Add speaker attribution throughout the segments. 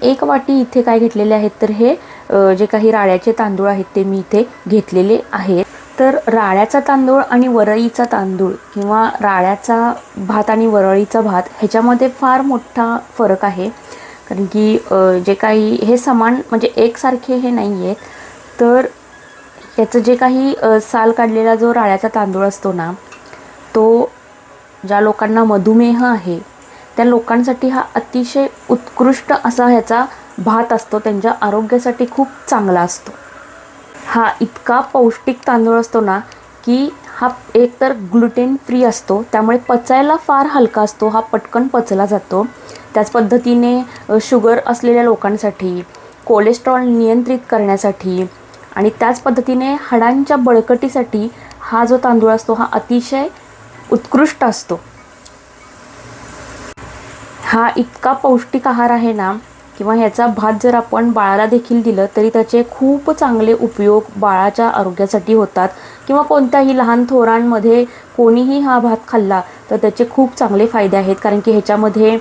Speaker 1: 1 वाटी इथे काय घेतलेले आहेत तर हे जे काही राळ्याचे तांदूळ आहेत ते मी इथे घेतलेले आहेत। तर राळ्याचा तांदूळ आणि वरळीचा तांदूळ किंवा राळ्याचा भात आणि वरळीचा भात ह्याच्यामध्ये फार मोठा फरक आहे, कारण की जे काही हे समान म्हणजे एकसारखे हे नाही आहेत। तर याचं जे काही साल काढलेला जो राळ्याचा तांदूळ असतो ना, तो ज्या लोकांना मधुमेह आहे त्या लोकांसाठी हा अतिशय उत्कृष्ट असा ह्याचा भात असतो, त्यांच्या आरोग्यासाठी खूप चांगला असतो। हा इतका पौष्टिक तांदूळ असतो ना की हा एकतर ग्लुटेन फ्री असतो, त्यामुळे पचायला फार हलका असतो, हा पटकन पचला जातो। त्याच पद्धतीने शुगर असलेल्या लोकांसाठी, कोलेस्ट्रॉल नियंत्रित करण्यासाठी आणि त्याच पद्धतीने हाडांच्या बळकटीसाठी हा जो तांदूळ असतो हा अतिशय उत्कृष्ट असतो। हा इतका पौष्टिक आहार आहे ना, किंवा ह्याचा भात जर आपण बाळाला देखील दिलं तरी त्याचे खूप चांगले उपयोग बाळाच्या आरोग्यासाठी होतात, किंवा कोणत्याही लहान थोरांमध्ये कोणीही हा भात खाल्ला तर त्याचे खूप चांगले फायदे आहेत, कारण की ह्याच्यामध्ये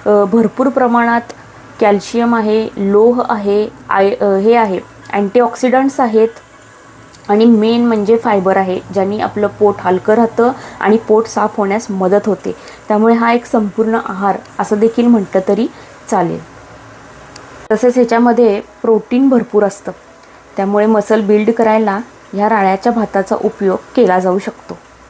Speaker 1: भरपूर प्रमाणात कॅल्शियम आहे, लोह आहे, हे आहे अँटीऑक्सिडंट्स आहेत, आणि मेन म्हणजे फायबर आहे, ज्यांनी आपलं पोट हलकं राहतं आणि पोट साफ होण्यास मदत होते। त्यामुळे हा एक संपूर्ण आहार असं देखील म्हटलं तरी चालेल। तसेच ह्याच्यामध्ये प्रोटीन भरपूर असतं, त्यामुळे मसल बिल्ड करायला ह्या राळ्याच्या भाताचा उपयोग केला जाऊ शकतो।